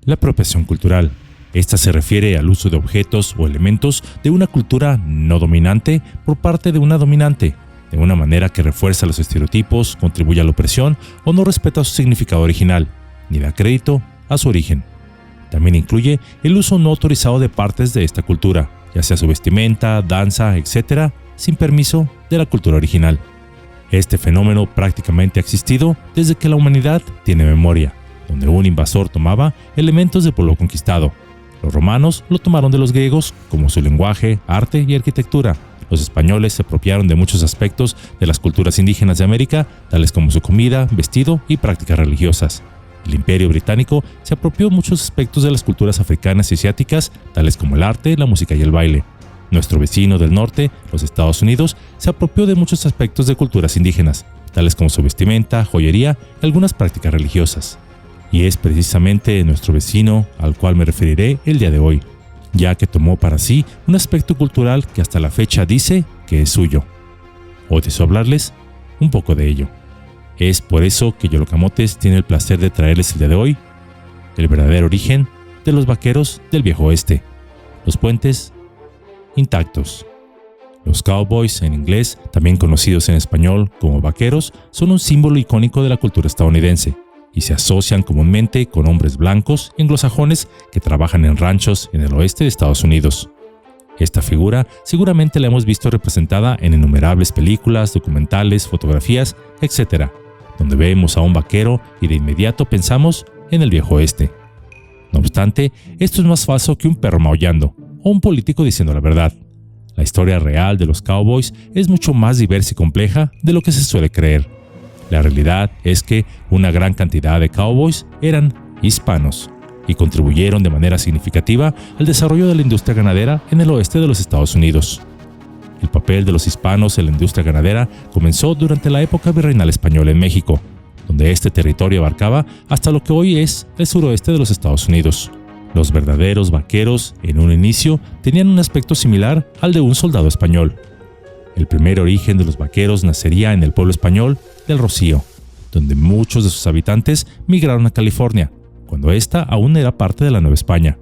La apropiación cultural. Esta se refiere al uso de objetos o elementos de una cultura no dominante por parte de una dominante, de una manera que refuerza los estereotipos, contribuye a la opresión o no respeta su significado original, ni da crédito a su origen. También incluye el uso no autorizado de partes de esta cultura, ya sea su vestimenta, danza, etc., sin permiso de la cultura original. Este fenómeno prácticamente ha existido desde que la humanidad tiene memoria, donde un invasor tomaba elementos del pueblo conquistado. Los romanos lo tomaron de los griegos, como su lenguaje, arte y arquitectura. Los españoles se apropiaron de muchos aspectos de las culturas indígenas de América, tales como su comida, vestido y prácticas religiosas. El Imperio Británico se apropió muchos aspectos de las culturas africanas y asiáticas, tales como el arte, la música y el baile. Nuestro vecino del norte, los Estados Unidos, se apropió de muchos aspectos de culturas indígenas, tales como su vestimenta, joyería y algunas prácticas religiosas. Y es precisamente nuestro vecino al cual me referiré el día de hoy, ya que tomó para sí un aspecto cultural que hasta la fecha dice que es suyo. Hoy deseo hablarles un poco de ello. Es por eso que Yolocamotes tiene el placer de traerles el día de hoy el verdadero origen de los vaqueros del Viejo Oeste, los puentes intactos. Los cowboys, en inglés, también conocidos en español como vaqueros, son un símbolo icónico de la cultura estadounidense y se asocian comúnmente con hombres blancos y anglosajones que trabajan en ranchos en el oeste de Estados Unidos. Esta figura seguramente la hemos visto representada en innumerables películas, documentales, fotografías, etc., donde vemos a un vaquero y de inmediato pensamos en el Viejo Oeste. No obstante, esto es más falso que un perro maullando o un político diciendo la verdad. La historia real de los cowboys es mucho más diversa y compleja de lo que se suele creer. La realidad es que una gran cantidad de cowboys eran hispanos y contribuyeron de manera significativa al desarrollo de la industria ganadera en el oeste de los Estados Unidos. El papel de los hispanos en la industria ganadera comenzó durante la época virreinal española en México, donde este territorio abarcaba hasta lo que hoy es el suroeste de los Estados Unidos. Los verdaderos vaqueros, en un inicio, tenían un aspecto similar al de un soldado español. El primer origen de los vaqueros nacería en el pueblo español del Rocío, donde muchos de sus habitantes migraron a California, cuando ésta aún era parte de la Nueva España,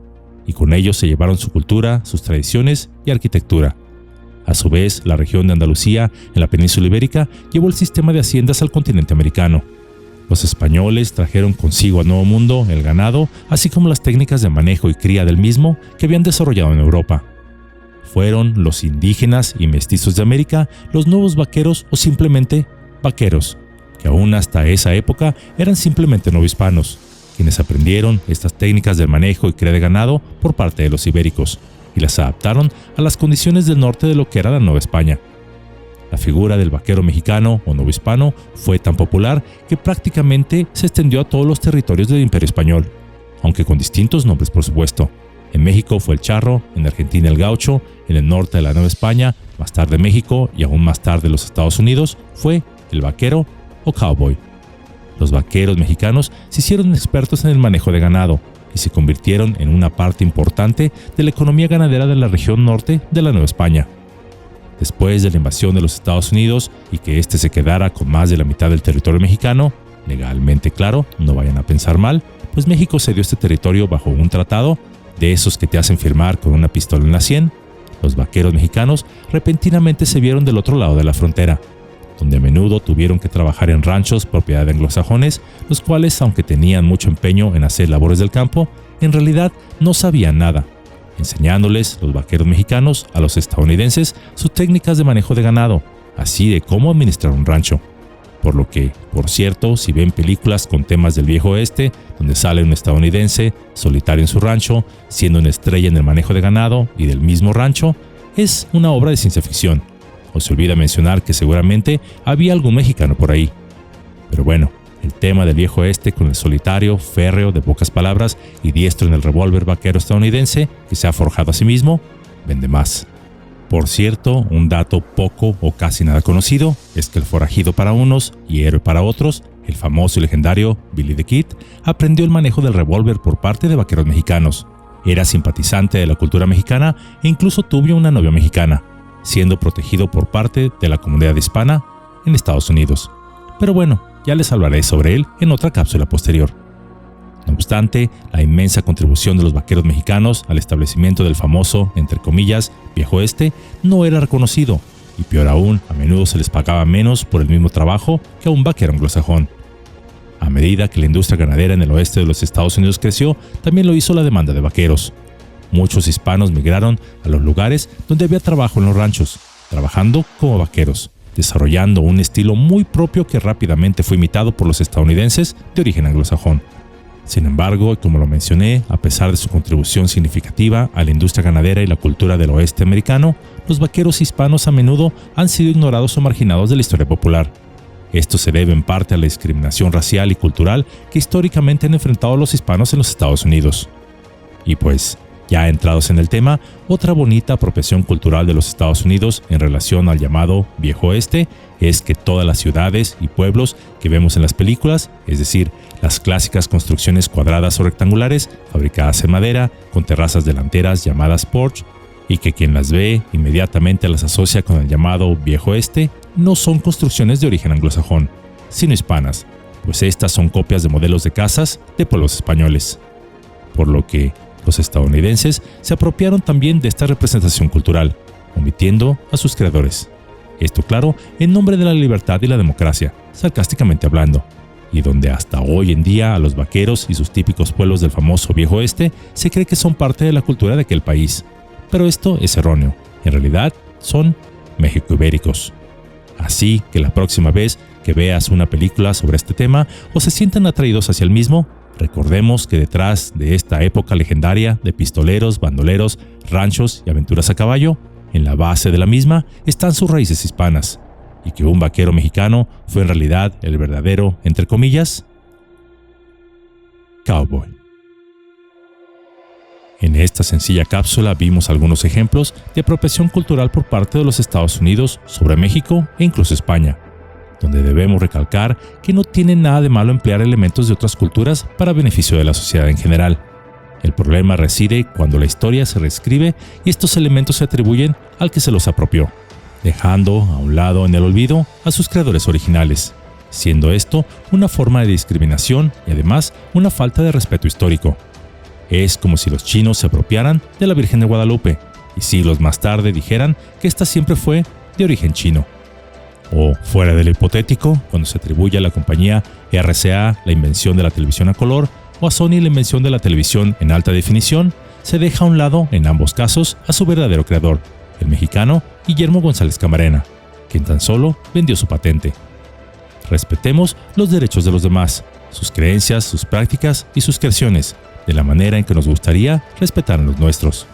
y con ellos se llevaron su cultura, sus tradiciones y arquitectura. A su vez, la región de Andalucía, en la península ibérica, llevó el sistema de haciendas al continente americano. Los españoles trajeron consigo al Nuevo Mundo el ganado, así como las técnicas de manejo y cría del mismo que habían desarrollado en Europa. Fueron los indígenas y mestizos de América los nuevos vaqueros o simplemente vaqueros, que aún hasta esa época eran simplemente novohispanos, quienes aprendieron estas técnicas del manejo y cría de ganado por parte de los ibéricos y las adaptaron a las condiciones del norte de lo que era la Nueva España. La figura del vaquero mexicano o novohispano fue tan popular que prácticamente se extendió a todos los territorios del Imperio Español, aunque con distintos nombres por supuesto. En México fue el charro, en Argentina el gaucho, en el norte de la Nueva España, más tarde México y aún más tarde los Estados Unidos fue el vaquero o cowboy. Los vaqueros mexicanos se hicieron expertos en el manejo de ganado y se convirtieron en una parte importante de la economía ganadera de la región norte de la Nueva España. Después de la invasión de los Estados Unidos y que éste se quedara con más de la mitad del territorio mexicano, legalmente claro, no vayan a pensar mal, pues México cedió este territorio bajo un tratado, de esos que te hacen firmar con una pistola en la sien. Los vaqueros mexicanos repentinamente se vieron del otro lado de la frontera, donde a menudo tuvieron que trabajar en ranchos propiedad de anglosajones, los cuales, aunque tenían mucho empeño en hacer labores del campo, en realidad no sabían nada, enseñándoles los vaqueros mexicanos a los estadounidenses sus técnicas de manejo de ganado, así de cómo administrar un rancho. Por lo que, por cierto, si ven películas con temas del Viejo Oeste, donde sale un estadounidense solitario en su rancho, siendo una estrella en el manejo de ganado y del mismo rancho, es una obra de ciencia ficción. O se olvida mencionar que seguramente había algún mexicano por ahí. Pero bueno, el tema del Viejo Oeste con el solitario, férreo, de pocas palabras y diestro en el revólver vaquero estadounidense que se ha forjado a sí mismo, vende más. Por cierto, un dato poco o casi nada conocido es que el forajido para unos y héroe para otros, el famoso y legendario Billy the Kid, aprendió el manejo del revólver por parte de vaqueros mexicanos. Era simpatizante de la cultura mexicana e incluso tuvo una novia mexicana, siendo protegido por parte de la comunidad hispana en Estados Unidos. Pero bueno, ya les hablaré sobre él en otra cápsula posterior. No obstante, la inmensa contribución de los vaqueros mexicanos al establecimiento del famoso, entre comillas, Viejo Oeste no era reconocido, y peor aún, a menudo se les pagaba menos por el mismo trabajo que a un vaquero anglosajón. A medida que la industria ganadera en el oeste de los Estados Unidos creció, también lo hizo la demanda de vaqueros. Muchos hispanos migraron a los lugares donde había trabajo en los ranchos, trabajando como vaqueros, desarrollando un estilo muy propio que rápidamente fue imitado por los estadounidenses de origen anglosajón. Sin embargo, como lo mencioné, a pesar de su contribución significativa a la industria ganadera y la cultura del oeste americano, los vaqueros hispanos a menudo han sido ignorados o marginados de la historia popular. Esto se debe en parte a la discriminación racial y cultural que históricamente han enfrentado los hispanos en los Estados Unidos. Y pues, ya entrados en el tema, otra bonita apropiación cultural de los Estados Unidos en relación al llamado Viejo Oeste es que todas las ciudades y pueblos que vemos en las películas, es decir, las clásicas construcciones cuadradas o rectangulares fabricadas en madera con terrazas delanteras llamadas porch, y que quien las ve inmediatamente las asocia con el llamado Viejo Oeste, no son construcciones de origen anglosajón, sino hispanas, pues estas son copias de modelos de casas de pueblos españoles. Por lo que los estadounidenses se apropiaron también de esta representación cultural, omitiendo a sus creadores. Esto, claro, en nombre de la libertad y la democracia, sarcásticamente hablando, y donde hasta hoy en día a los vaqueros y sus típicos pueblos del famoso Viejo Oeste se cree que son parte de la cultura de aquel país. Pero esto es erróneo. En realidad, son mexicoibéricos. Así que la próxima vez que veas una película sobre este tema o se sientan atraídos hacia el mismo, recordemos que detrás de esta época legendaria de pistoleros, bandoleros, ranchos y aventuras a caballo, en la base de la misma están sus raíces hispanas, y que un vaquero mexicano fue en realidad el verdadero, entre comillas, cowboy. En esta sencilla cápsula vimos algunos ejemplos de apropiación cultural por parte de los Estados Unidos sobre México e incluso España, donde debemos recalcar que no tiene nada de malo emplear elementos de otras culturas para beneficio de la sociedad en general. El problema reside cuando la historia se reescribe y estos elementos se atribuyen al que se los apropió, dejando a un lado en el olvido a sus creadores originales, siendo esto una forma de discriminación y además una falta de respeto histórico. Es como si los chinos se apropiaran de la Virgen de Guadalupe y siglos más tarde dijeran que esta siempre fue de origen chino. O, fuera de lo hipotético, cuando se atribuye a la compañía RCA la invención de la televisión a color o a Sony la invención de la televisión en alta definición, se deja a un lado, en ambos casos, a su verdadero creador, el mexicano Guillermo González Camarena, quien tan solo vendió su patente. Respetemos los derechos de los demás, sus creencias, sus prácticas y sus creaciones, de la manera en que nos gustaría respetar a los nuestros.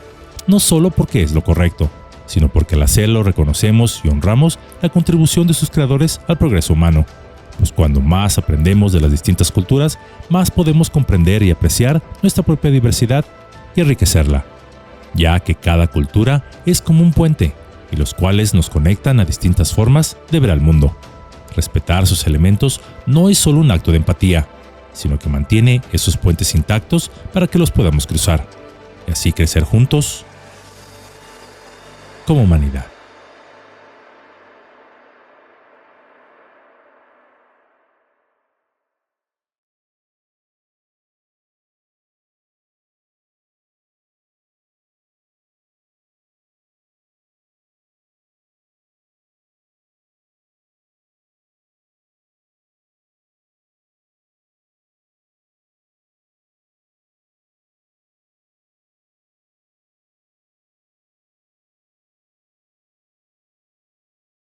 No solo porque es lo correcto, sino porque al hacerlo reconocemos y honramos la contribución de sus creadores al progreso humano, pues cuando más aprendemos de las distintas culturas, más podemos comprender y apreciar nuestra propia diversidad y enriquecerla, ya que cada cultura es como un puente, y los cuales nos conectan a distintas formas de ver al mundo. Respetar sus elementos no es solo un acto de empatía, sino que mantiene esos puentes intactos para que los podamos cruzar, y así crecer juntos como humanidad.